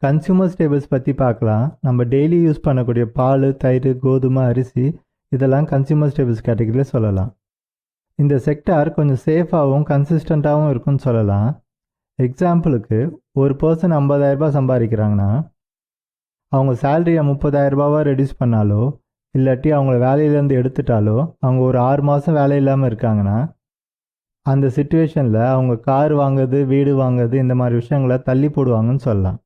Consumer staples பற்றி பார்க்கலாம். நம்ம டெய்லி யூஸ் பண்ணக்கூடிய பால், தயிர், கோதுமை, அரிசி இதெல்லாம் கன்சியூமர் ஸ்டேபிள்ஸ் கேட்டகரியில் சொல்லலாம். இந்த செக்டார் கொஞ்சம் சேஃபாகவும் கன்சிஸ்டண்ட்டாகவும் இருக்குன்னு சொல்லலாம். எக்ஸாம்பிளுக்கு ஒரு பர்சன் 50,000 சம்பாதிக்கிறாங்கன்னா அவங்க சேலரியை 30,000 ரெடியூஸ் பண்ணாலோ இல்லாட்டி அவங்கள வேலையிலேருந்து எடுத்துட்டாலோ அவங்க ஒரு 6 மாதம் வேலை இல்லாமல் இருக்காங்கன்னா அந்த சுச்சுவேஷனில் அவங்க கார் வாங்குறது, வீடு வாங்குறது இந்த மாதிரி விஷயங்களை தள்ளி போடுவாங்கன்னு சொல்லலாம்.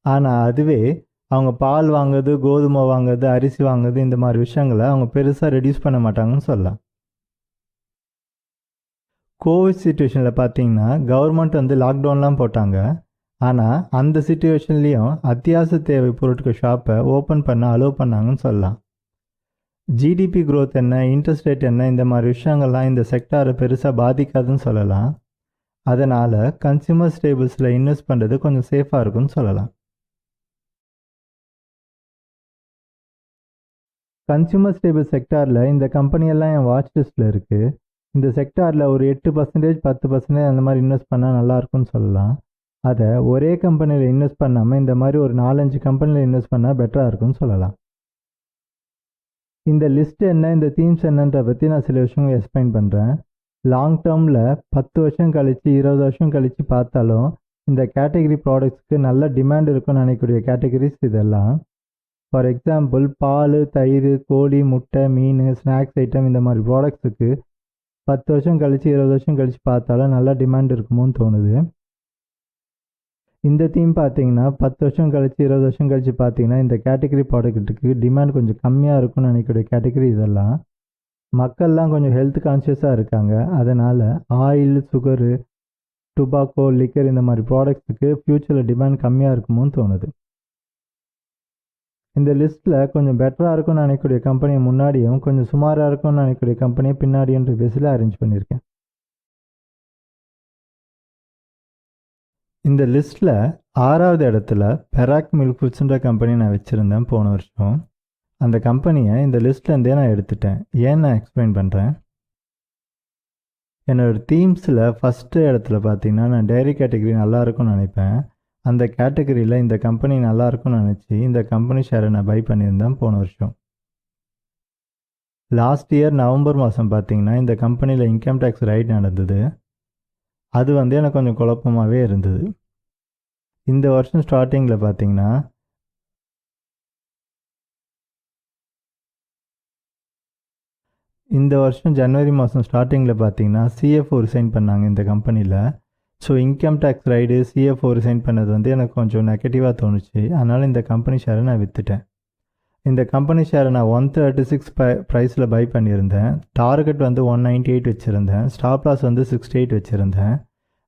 ஆனால் அதுவே அவங்க பால் வாங்குறது, கோதுமை வாங்குறது, அரிசி வாங்குறது இந்த மாதிரி விஷயங்களை அவங்க பெருசாக ரெடியூஸ் பண்ண மாட்டாங்கன்னு சொல்லலாம். கோவிட் சுச்சுவேஷனில் பார்த்தீங்கன்னா கவர்மெண்ட் லாக்டவுன்லாம் போட்டாங்க. ஆனால் அந்த சுச்சுவேஷன்லேயும் அத்தியாவசிய தேவை பொருட்கள் ஷாப்பை ஓப்பன் பண்ண அலோவ் பண்ணாங்கன்னு சொல்லலாம். ஜிடிபி க்ரோத் என்ன, இன்ட்ரெஸ்ட் ரேட் என்ன, இந்த மாதிரி விஷயங்கள்லாம் இந்த செக்டாரை பெருசாக பாதிக்காதுன்னு சொல்லலாம். அதனால் கன்சியூமர் ஸ்டேபிள்ஸில் இன்வெஸ்ட் பண்ணுறது கொஞ்சம் சேஃபாக இருக்குன்னு சொல்லலாம். கன்சியூமர் ஸ்டேபிள் செக்டாரில் இந்த கம்பெனியெல்லாம் என் வாட்ச் லிஸ்ட்டில் இருக்குது. இந்த செக்டாரில் ஒரு 8%, 10% அந்த மாதிரி இன்வெஸ்ட் பண்ணால் நல்லாயிருக்குன்னு சொல்லலாம். அதை ஒரே கம்பெனியில் இன்வெஸ்ட் பண்ணாமல் இந்த மாதிரி ஒரு 4-5 கம்பெனியில் இன்வெஸ்ட் பண்ணால் பெட்டராக இருக்குன்னு சொல்லலாம். இந்த லிஸ்ட் என்ன, இந்த தீம்ஸ் என்னன்ற பற்றி நான் சில விஷயங்கள் எக்ஸ்பிளைன் பண்ணுறேன். லாங் டேர்மில் 10 வருஷம் கழித்து 20 வருஷம் கழித்து பார்த்தாலும் இந்த கேட்டகரி ப்ராடக்ட்ஸ்க்கு நல்ல டிமாண்ட் இருக்குன்னு நினைக்கக்கூடிய கேட்டகரிஸ் இதெல்லாம். ஃபார் எக்ஸாம்பிள் பால், தயிர், கோழி, முட்டை, மீன், ஸ்நாக்ஸ் ஐட்டம் இந்த மாதிரி ப்ராடக்ட்ஸுக்கு 10 வருஷம் கழித்து 20 வருஷம் கழித்து பார்த்தாலும் நல்லா டிமாண்ட் இருக்குமோன்னு தோணுது. இந்த தீம் பார்த்தீங்கன்னா 10 வருஷம் கழித்து 20 வருஷம் கழித்து பார்த்தீங்கன்னா இந்த கேட்டகரி ப்ராடக்ட்டுக்கு டிமாண்ட் கொஞ்சம் கம்மியாக இருக்கும்னு நினைக்கக்கூடிய கேட்டகரி இதெல்லாம். மக்கள்லாம் கொஞ்சம் ஹெல்த் கான்ஷியஸாக இருக்காங்க. அதனால் ஆயில், சுகரு, டுபாக்கோ, லிக்கர் இந்த மாதிரி ப்ராடக்ட்ஸுக்கு ஃப்யூச்சரில் டிமாண்ட் கம்மியாக இருக்குமோன்னு தோணுது. இந்த லிஸ்ட்டில் கொஞ்சம் பெட்டராக இருக்கும்னு நினைக்கக்கூடிய கம்பெனியை முன்னாடியும் கொஞ்சம் சுமாராக இருக்கும்னு நினைக்கக்கூடிய கம்பெனியை பின்னாடின்ற பேஸில் அரேஞ்ச் பண்ணியிருக்கேன். இந்த லிஸ்ட்டில் 6வது இடத்துல paragmilk ஃபுட்ஸ்ன்ற கம்பெனி நான் வச்சுருந்தேன் போன வருஷம். அந்த கம்பெனியை இந்த லிஸ்ட்லேருந்தே நான் எடுத்துட்டேன். ஏன் நான் எக்ஸ்பிளைன் பண்ணுறேன். என்னோடய தீம்ஸில் ஃபஸ்ட்டு இடத்துல பார்த்தீங்கன்னா நான் டைரி கேட்டகரி நல்லாயிருக்கும்னு நினைப்பேன். அந்த கேட்டகரியில் இந்த கம்பெனி நல்லாயிருக்கும்னு நினச்சி இந்த கம்பெனி ஷேரை நான் பை பண்ணியிருந்தேன் போன வருஷம். லாஸ்ட் இயர் நவம்பர் மாதம் பார்த்தீங்கன்னா இந்த கம்பெனியில் இன்கம் டேக்ஸ் ரைட் நடந்தது. அது எனக்கு கொஞ்சம் குழப்பமாகவே இருந்தது. இந்த வருஷம் ஸ்டார்டிங்கில் பார்த்தீங்கன்னா ஜனவரி மாதம் ஸ்டார்டிங்கில் பார்த்தீங்கன்னா சிஎஃப்ஓ ரிசைன் பண்ணாங்க இந்த கம்பெனியில். So income tax raid CFO resign பண்ணது எனக்கு கொஞ்சம் நெகட்டிவாக தோணுச்சு. அதனால் இந்த கம்பெனி ஷேரை நான் விற்றுட்டேன். இந்த கம்பெனி ஷேரை நான் 136 ப்ரைஸில் பை பண்ணியிருந்தேன். டார்கெட் 198 வச்சுருந்தேன். ஸ்டாப் லாஸ் 68 வச்சுருந்தேன்.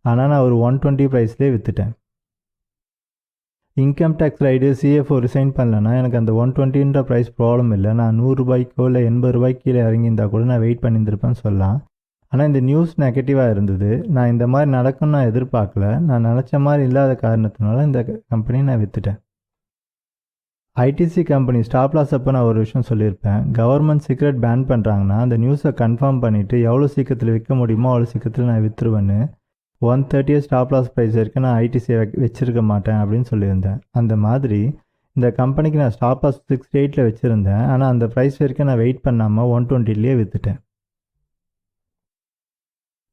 ஆனால் நான் ஒரு 120 ப்ரைஸ்லேயே விற்றுட்டேன். Income tax raid CFO resign பண்ணலன்னா எனக்கு அந்த 120ன்ற ப்ரைஸ் ப்ராப்ளம் இல்லை. நான் 100 ரூபாய்க்கோ இல்லை 80 ரூபாய்க்கு கீழே இறங்கியிருந்தால் கூட நான் வெயிட் பண்ணியிருந்திருப்பேன்னு சொல்லலாம். ஆனால் இந்த நியூஸ் நெகட்டிவாக இருந்தது. நான் இந்த மாதிரி நடக்கும்னு நான் எதிர்பார்க்கல. நான் நினச்ச மாதிரி இல்லாத காரணத்தினால இந்த கம்பெனியை நான் விற்றுட்டேன். ஐடிசி கம்பெனி ஸ்டாப் லாஸ் அப்போ நான் ஒரு விஷயம் சொல்லியிருப்பேன். கவர்மெண்ட் சீக்ரெட் பேன் பண்ணுறாங்கன்னா அந்த நியூஸை கன்ஃபார்ம் பண்ணிவிட்டு எவ்வளோ சீக்கிரத்தில் விற்க முடியுமோ அவ்வளோ சீக்கிரத்தில் நான் விற்றுருவேன்னு. 130 ஸ்டாப் லாஸ் ப்ரைஸ் வரைக்கும் நான் ஐடிசியை வச்சுருக்க மாட்டேன் அப்படின்னு சொல்லியிருந்தேன். அந்த மாதிரி இந்த கம்பெனிக்கு நான் ஸ்டாப் லாஸ் 68 வச்சுருந்தேன். ஆனால் அந்த ப்ரைஸ் வரைக்கும் நான் வெயிட் பண்ணாமல் 120லேயே விற்றுட்டேன்.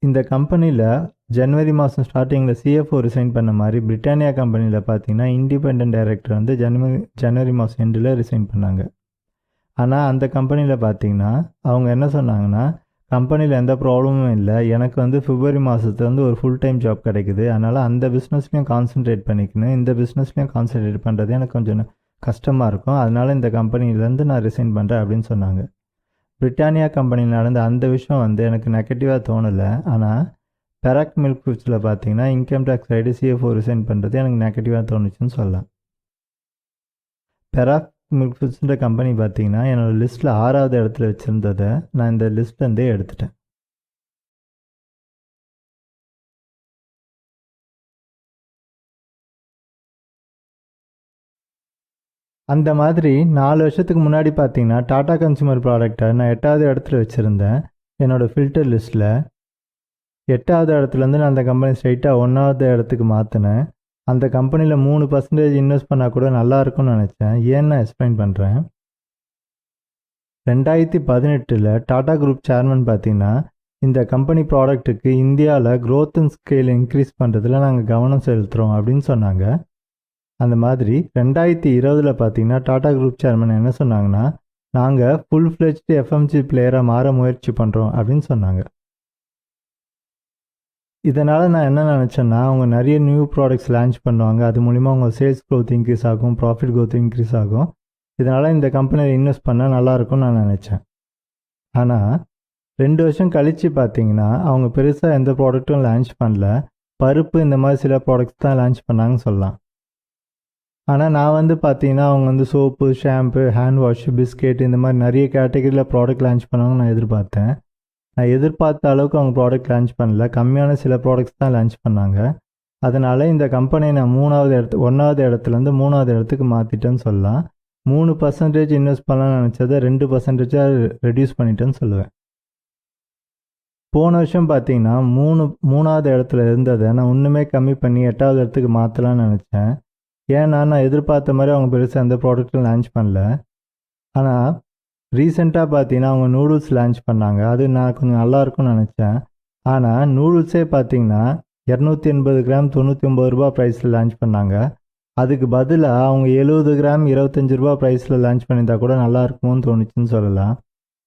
இந்த கம்பெனியில் ஜனவரி மாதம் ஸ்டார்டிங்கில் சிஎஃப்ஓ ரிசைன் பண்ண மாதிரி பிரிட்டானியா கம்பெனியில் பார்த்தீங்கன்னா இண்டிபெண்ட் டைரக்டர் ஜனவரி மாதம் எண்டில் ரிசைன் பண்ணாங்க. ஆனால் அந்த கம்பெனியில் பார்த்தீங்கன்னா அவங்க என்ன சொன்னாங்கன்னா, கம்பெனியில் எந்த ப்ராப்ளமும் இல்லை, எனக்கு பிப்ரவரி மாதத்துலேருந்து ஒரு ஃபுல் டைம் ஜாப் கிடைக்குது, அதனால் அந்த பிஸ்னஸ்லையும் கான்சென்ட்ரேட் பண்ணிக்கணும், இந்த பிஸ்னஸ்லையும் கான்சென்ட்ரேட் பண்ணுறது எனக்கு கொஞ்சம் கஷ்டமாக இருக்கும், அதனால் இந்த கம்பெனிலேருந்து நான் ரிசைன் பண்ணுறேன் அப்படின்னு சொன்னாங்க. பிரிட்டானியா கம்பெனியில் நடந்த அந்த விஷயம் எனக்கு நெகட்டிவாக தோணலை. ஆனால் paragmilk ஃபுட்ஸில் பார்த்தீங்கன்னா income tax raid CFO resign பண்ணுறது எனக்கு நெகட்டிவாக தோணுச்சுன்னு சொல்லலாம். paragmilk ஃபுட்ஸ்ன்ற கம்பெனி பார்த்தீங்கன்னா என்னோடய லிஸ்ட்டில் 6வது இடத்துல வச்சுருந்ததை நான் இந்த லிஸ்ட்லேருந்தே எடுத்துட்டேன். அந்த மாதிரி 4 வருஷத்துக்கு முன்னாடி பார்த்தீங்கன்னா டாடா கன்சூமர் ப்ராடக்டை நான் 8வது இடத்துல வச்சுருந்தேன் என்னோடய ஃபில்டர் லிஸ்ட்டில். 8வது இடத்துலேருந்து நான் அந்த கம்பெனி ஸ்ட்ரைட்டாக 1வது இடத்துக்கு மாற்றினேன். அந்த கம்பெனியில் 3% இன்வெஸ்ட் பண்ணால் கூட நல்லா இருக்கும்னு நினச்சேன். ஏன்னு நான் எக்ஸ்பிளைன் பண்ணுறேன். 2018 டாடா குரூப் சேர்மன் பார்த்தீங்கன்னா, இந்த கம்பெனி ப்ராடக்ட்டுக்கு இந்தியாவில் growth and ஸ்கேல் இன்க்ரீஸ் பண்ணுறதுல நாங்கள் கவனம் செலுத்துகிறோம் அப்படின்னு சொன்னாங்க. அந்த மாதிரி 2020 பார்த்தீங்கன்னா டாடா குரூப் சேர்மன் என்ன சொன்னாங்கன்னா, நாங்கள் ஃபுல் ஃப்ளெஜ்டு எஃப்எம்சி பிளேயராக மாற முயற்சி பண்ணுறோம் அப்படின்னு சொன்னாங்க. இதனால் நான் என்ன நினச்சேன்னா, அவங்க நிறைய நியூ ப்ராடக்ட்ஸ் லான்ச் பண்ணுவாங்க. அது மூலிமா அவங்க சேல்ஸ் க்ரோத் இன்க்ரீஸ் ஆகும், ப்ராஃபிட் க்ரோத் இன்க்ரீஸ் ஆகும். இதனால் இந்த கம்பெனியில் இன்வெஸ்ட் பண்ணால் நல்லாயிருக்கும்னு நான் நினச்சேன். ஆனால் 2 வருஷம் கழித்து பார்த்தீங்கன்னா, அவங்க பெருசாக எந்த ப்ராடக்ட்டும் லான்ச் பண்ணல. பருப்பு இந்த மாதிரி சில ப்ராடக்ட்ஸ் தான் லான்ச் பண்ணாங்கன்னு சொல்லலாம். ஆனால் நான் பார்த்தீங்கன்னா, அவங்க soap, shampoo, hand wash, biscuit இந்த மாதிரி நிறைய கேட்டகரியில் ப்ராடக்ட் லான்ச் பண்ணாங்கன்னு நான் எதிர்பார்த்தேன். நான் எதிர்பார்த்த அளவுக்கு அவங்க ப்ராடக்ட் லான்ச் பண்ணல. கம்மியான சில ப்ராடக்ட்ஸ் தான் லான்ச் பண்ணாங்க. அதனால் இந்த கம்பெனியை நான் 1வது இடத்துலேருந்து 3வது இடத்துக்கு மாற்றிட்டேன்னு சொல்லலாம். 3% இன்வெஸ்ட் பண்ணலாம்னு நினச்சதை 2% ரெடியூஸ் பண்ணிட்டேன்னு சொல்லுவேன். போன வருஷம் பார்த்தீங்கன்னா 3வது இடத்துல இருந்ததை நான் இன்னுமே கம்மி பண்ணி 8வது இடத்துக்கு மாற்றலாம்னு நினச்சேன். ஏன்னா நான் எதிர்பார்த்த மாதிரி அவங்க பெருசாக எந்த ப்ராடக்ட்டும் லான்ச் பண்ணல. ஆனால் ரீசெண்டாக பார்த்தீங்கன்னா அவங்க நூடுல்ஸ் லான்ச் பண்ணாங்க. அது நான் கொஞ்சம் நல்லாயிருக்கும்னு நினச்சேன். ஆனால் நூடுல்ஸே பார்த்தீங்கன்னா 280 கிராம் 99 ரூபா ப்ரைஸில் லான்ச் பண்ணாங்க. அதுக்கு பதிலாக அவங்க 70 கிராம் 25 ரூபா ப்ரைஸில் லான்ச் பண்ணியிருந்தா கூட நல்லா இருக்குமோன்னு தோணுச்சுன்னு சொல்லலாம்.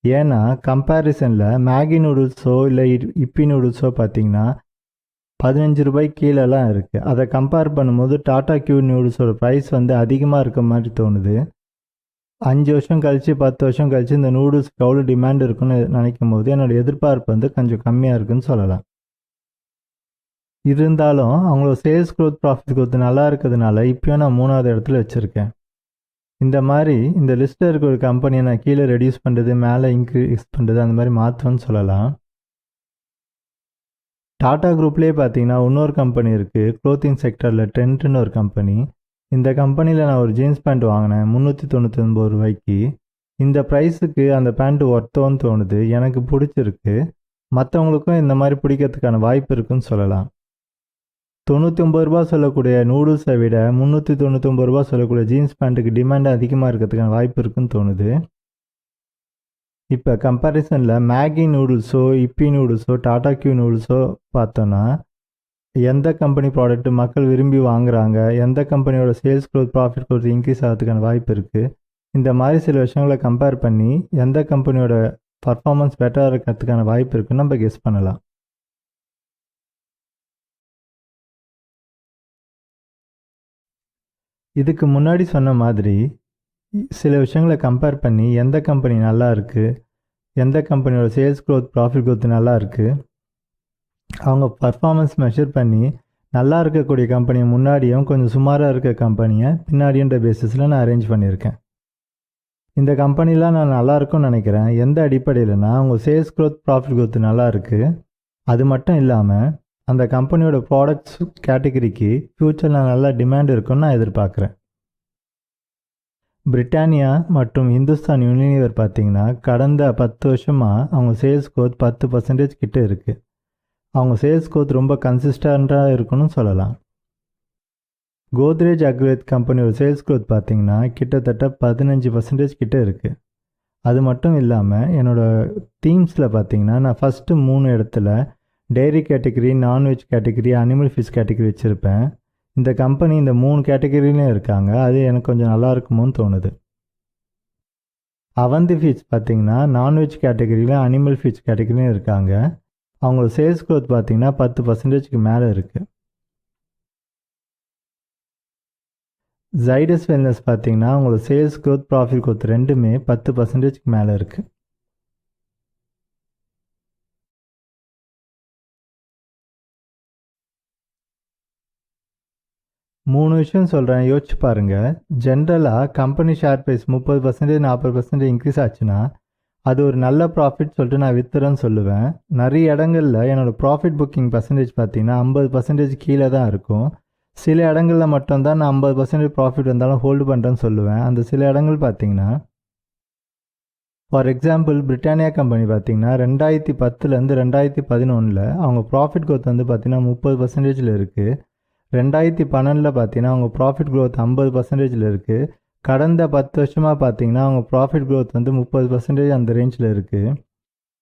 ஏன்னா கம்பேரிசனில் மேகி நூடுல்ஸோ இல்லை இப்பி நூடுல்ஸோ பார்த்தீங்கன்னா 15 ரூபாய்க்கு கீழெல்லாம் இருக்குது. அதை கம்பேர் பண்ணும்போது டாடா கியூ நூடுல்ஸோட ப்ரைஸ் அதிகமாக இருக்க மாதிரி தோணுது. 5 வருஷம் கழித்து 10 வருஷம் கழித்து இந்த நூடுல்ஸ்க்கு எவ்வளோ டிமாண்ட் இருக்குன்னு நினைக்கும் போது என்னோடய எதிர்பார்ப்பு கொஞ்சம் கம்மியாக இருக்குன்னு சொல்லலாம். இருந்தாலும் அவங்களோட சேல்ஸ் க்ரோத், ப்ராஃபிட் க்ரோத் நல்லா இருக்கிறதுனால இப்போயும் நான் 3வது இடத்துல வச்சுருக்கேன். இந்த மாதிரி இந்த லிஸ்ட்டில் இருக்கிற ஒரு கம்பெனியை நான் கீழே ரெடியூஸ் பண்ணுறது, மேலே இன்க்ரீஸ் பண்ணுறது, அந்த மாதிரி மாற்றுவேன்னு சொல்லலாம். டாடா குரூப்லேயே பார்த்தீங்கன்னா இன்னொரு கம்பெனி இருக்குது. க்ளோத்திங் செக்டரில் ட்ரெண்ட்னு ஒரு கம்பெனி. இந்த கம்பெனியில் நான் ஒரு ஜீன்ஸ் பேண்ட் வாங்கினேன் 399 ரூபாய்க்கு. இந்த ப்ரைஸுக்கு அந்த பேண்ட் ஒர்த்தோன்னு தோணுது. எனக்கு பிடிச்சிருக்கு. மற்றவங்களுக்கும் இந்த மாதிரி பிடிக்கிறதுக்கான வாய்ப்பு இருக்குன்னு சொல்லலாம். 99 ரூபா சொல்லக்கூடிய நூடுல்ஸை விட 399 ரூபா சொல்லக்கூடிய ஜீன்ஸ் பேண்ட்டுக்கு டிமாண்ட் அதிகமாக இருக்கிறதுக்கான வாய்ப்பு இருக்குன்னு தோணுது. இப்போ கம்பேரிசனில் மேகி நூடுல்ஸோ, இப்பி நூடுல்ஸோ, டாடா கியூ நூடுல்ஸோ பார்த்தோன்னா எந்த கம்பெனி ப்ராடக்ட் மக்கள் விரும்பி வாங்குறாங்க, எந்த கம்பெனியோட sales growth, profit growth increase ஆகிறதுக்கான வாய்ப்பு இருக்குது. இந்த மாதிரி சில விஷயங்களை கம்பேர் பண்ணி எந்த கம்பெனியோட பர்ஃபார்மன்ஸ் பெட்டராக இருக்கிறதுக்கான வாய்ப்பு இருக்குன்னு நம்ம கெஸ் பண்ணலாம். இதுக்கு முன்னாடி சொன்ன மாதிரி சில விஷயங்களை கம்பேர் பண்ணி எந்த கம்பெனி நல்லா இருக்குது, எந்த கம்பெனியோட சேல்ஸ் க்ரோத், ப்ராஃபிட் க்ரோத் நல்லா இருக்குது, அவங்க பர்ஃபார்மன்ஸ் மெஷர் பண்ணி நல்லா இருக்கக்கூடிய கம்பெனியை முன்னாடியும் கொஞ்சம் சுமாராக இருக்க கம்பெனியை பின்னாடின்ற பேசிஸில் நான் அரேஞ்ச் பண்ணியிருக்கேன். இந்த கம்பெனிலாம் நான் நல்லா இருக்கும்னு நினைக்கிறேன். எந்த அடிப்படையில்னா அவங்க சேல்ஸ் க்ரோத், ப்ராஃபிட் க்ரோத் நல்லா இருக்குது. அது மட்டும் இல்லாமல் அந்த கம்பெனியோட ப்ராடக்ட்ஸ் கேட்டகரிக்கு ஃப்யூச்சரில் நல்லா டிமாண்ட் இருக்குன்னு நான் எதிர்பார்க்குறேன். பிரிட்டானியா மற்றும் இந்துஸ்தான் யூனிலிவர் பார்த்தீங்கன்னா கடந்த 10 வருஷமாக அவங்க சேல்ஸ் க்ரோத் 10% கிட்ட இருக்குது. அவங்க சேல்ஸ் க்ரோத் ரொம்ப கன்சிஸ்டண்ட்டாக இருக்குன்னு சொல்லலாம். கோத்ரேஜ் அக்ரேட் கம்பெனியோட சேல்ஸ் க்ரோத் பார்த்தீங்கன்னா கிட்டத்தட்ட 15% கிட்ட இருக்குது. அது மட்டும் இல்லாமல் என்னோடய தீம்ஸில் பார்த்தீங்கன்னா நான் ஃபஸ்ட்டு 3 இடத்துல dairy category, non veg category, animal fish category வச்சுருப்பேன். இந்த கம்பெனி இந்த 3 கேட்டகரிலையும் இருக்காங்க. அது எனக்கு கொஞ்சம் நல்லா இருக்குமோன்னு தோணுது. அவந்தி ஃபிஷ் பார்த்தீங்கன்னா நான்வெஜ் கேட்டகரியில், அனிமல் ஃபிஷ் கேட்டகரிலையும் இருக்காங்க. அவங்களோட சேல்ஸ் க்ரோத் பார்த்தீங்கன்னா 10%க்கு மேலே இருக்குது. ஜைடஸ் வெல்னஸ் பார்த்தீங்கன்னா அவங்களோட சேல்ஸ் க்ரோத், ப்ராஃபிட் க்ரோத் ரெண்டுமே 10%க்கு மேலே இருக்குது. மூணு விஷயம் சொல்கிறேன், யோசிச்சு பாருங்கள். ஜென்ரலாக கம்பெனி ஷேர் ப்ரைஸ் 30%, 40% இன்க்ரீஸ் ஆச்சுன்னா அது ஒரு நல்ல ப்ராஃபிட் சொல்லிட்டு நான் வித்துறேன்னு சொல்லுவேன். நிறைய இடங்களில் என்னோடய ப்ராஃபிட் புக்கிங் பர்சன்டேஜ் பார்த்தீங்கன்னா 50% கீழே தான் இருக்கும். சில இடங்களில் மட்டும்தான் நான் 50% ப்ராஃபிட் வந்தாலும் ஹோல்டு பண்ணுறேன்னு சொல்லுவேன். அந்த சில இடங்கள் பார்த்தீங்கன்னா ஃபார் எக்ஸாம்பிள் பிரிட்டானியா கம்பெனி பார்த்தீங்கன்னா 2010லேருந்து 2011 அவங்க ப்ராஃபிட் க்ரோத் பார்த்தீங்கன்னா 30%ல் இருக்குது. 2012 பார்த்தீங்கன்னா அவங்க ப்ராஃபிட் க்ரோத் 50% இருக்குது. கடந்த 10 வருஷமாக பார்த்தீங்கன்னா அவங்க ப்ராஃபிட் க்ரோத் வந்து 30% அந்த ரேஞ்சில் இருக்குது.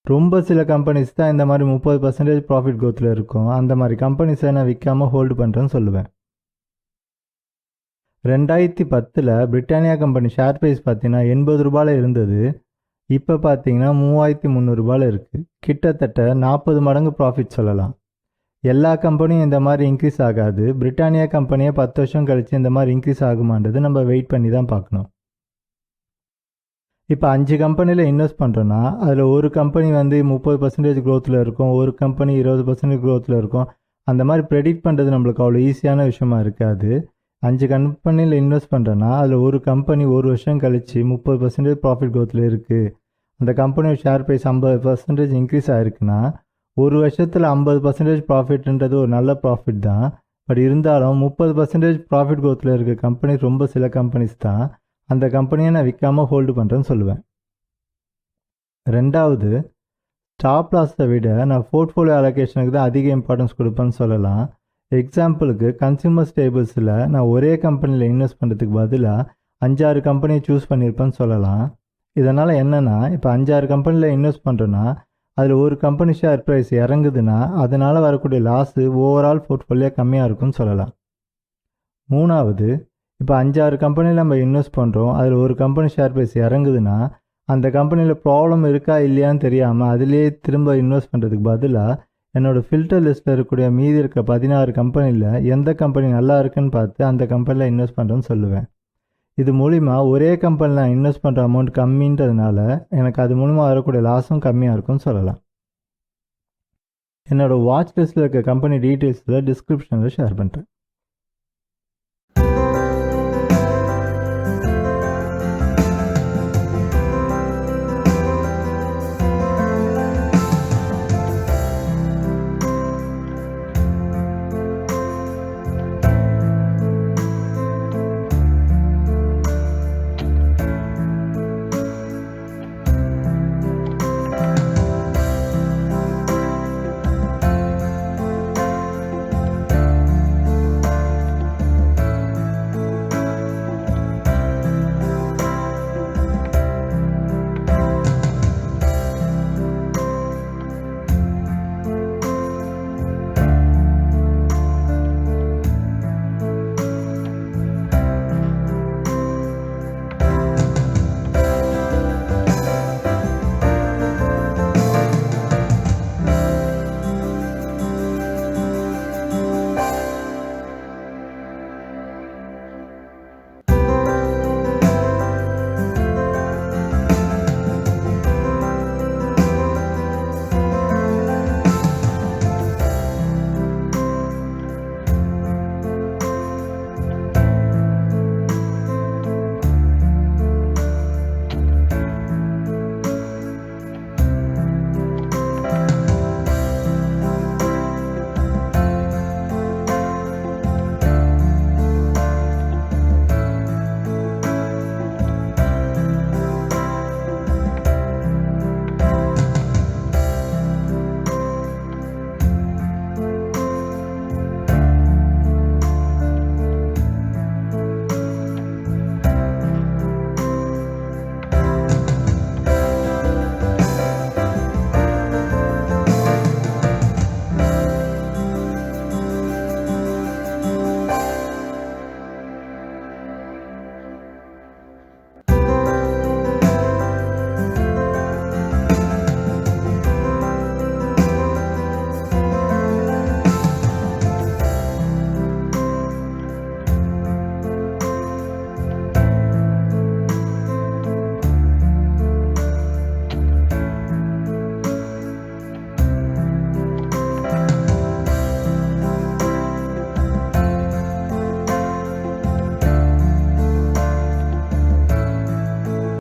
ரொம்ப சில கம்பெனிஸ் தான் இந்த மாதிரி 30% ப்ராஃபிட் க்ரோத்தில் இருக்கும். அந்த மாதிரி கம்பெனிஸை நான் விற்காமல் ஹோல்டு பண்ணுறேன்னு சொல்லுவேன். 2010 பிரிட்டானியா கம்பெனி ஷேர் ப்ரைஸ் பார்த்தீங்கன்னா 80 ரூபாயில் இருந்தது. இப்போ பார்த்தீங்கன்னா 3300 ரூபாயில் இருக்குது. கிட்டத்தட்ட 40 மடங்கு ப்ராஃபிட் சொல்லலாம். எல்லா கம்பெனியும் இந்த மாதிரி இன்க்ரீஸ் ஆகாது. பிரிட்டானியா கம்பெனியை 10 வருஷம் கழித்து இந்த மாதிரி இன்க்ரீஸ் ஆகுமான்றது நம்ம வெயிட் பண்ணி தான் பார்க்கணும். இப்போ 5 கம்பெனியில் இன்வெஸ்ட் பண்ணுறோன்னா அதில் ஒரு கம்பெனி வந்து 30% க்ரோத்தில் இருக்கும், ஒரு கம்பெனி 20% க்ரோத்தில் இருக்கும். அந்த மாதிரி ப்ரெடிக்ட் பண்ணுறது நம்மளுக்கு அவ்வளோ ஈஸியான விஷயமா இருக்காது. 5 கம்பெனியில் இன்வெஸ்ட் பண்ணுறோன்னா அதில் ஒரு கம்பெனி ஒரு வருஷம் கழித்து 30% ப்ராஃபிட் க்ரோத்தில் இருக்குது, அந்த கம்பெனியோட ஷேர் ப்ரைஸ் 50% இன்க்ரீஸ் ஆகிருக்குன்னா ஒரு வருஷத்தில் 50% ப்ராஃபிட்ன்றது ஒரு நல்ல ப்ராஃபிட் தான். பட் இருந்தாலும் 30% ப்ராஃபிட் க்ரோத்தில் இருக்க கம்பெனி ரொம்ப சில கம்பெனிஸ் தான். அந்த கம்பெனியை நான் விற்காமல் ஹோல்டு பண்ணுறேன்னு சொல்லுவேன். ரெண்டாவது, ஸ்டாப் லாஸை விட நான் போர்ட்ஃபோலியோ அலோகேஷனுக்கு தான் அதிக இம்பார்ட்டன்ஸ் கொடுப்பேன்னு சொல்லலாம். எக்ஸாம்பிளுக்கு கன்சியூமர் ஸ்டேபிள்ஸில் நான் ஒரே கம்பெனியில் இன்வெஸ்ட் பண்ணுறதுக்கு பதிலாக 5-6 கம்பெனியை சூஸ் பண்ணியிருப்பேன்னு சொல்லலாம். இதனால் என்னென்னா, இப்போ 5-6 கம்பெனியில் இன்வெஸ்ட் பண்ணுறேன்னா அதில் ஒரு கம்பெனி ஷேர் ப்ரைஸ் இறங்குதுன்னா அதனால் வரக்கூடிய லாஸு ஓவரால் போர்ட்ஃபோலியோ கம்மியாக இருக்குன்னு சொல்லலாம். மூணாவது, இப்போ 5-6 கம்பெனியில் நம்ம இன்வெஸ்ட் பண்ணுறோம், அதில் ஒரு கம்பெனி ஷேர் ப்ரைஸ் இறங்குதுன்னா அந்த கம்பெனியில் ப்ராப்ளம் இருக்கா இல்லையான்னு தெரியாமல் அதிலேயே திரும்ப இன்வெஸ்ட் பண்ணுறதுக்கு பதிலாக என்னோடய ஃபில்டர் லிஸ்ட்டில் இருக்கக்கூடிய மீதி இருக்க 16 கம்பெனியில் எந்த கம்பெனி நல்லா இருக்குன்னு பார்த்து அந்த கம்பெனியில் இன்வெஸ்ட் பண்ணுறேன்னு சொல்லுவேன். இது மூலிமா ஒரே கம்பெனியில் நான் இன்வெஸ்ட் பண்ணுற அமௌண்ட் கம்மின்றதுனால எனக்கு அது மூலிமா வரக்கூடிய லாஸும் கம்மியாக இருக்கும்னு சொல்லலாம். என்னோடய வாட்ச் லிஸ்ட்டில் இருக்க கம்பெனி டீட்டெயில்ஸில் டிஸ்கிரிப்ஷனில் ஷேர் பண்ணுறேன்.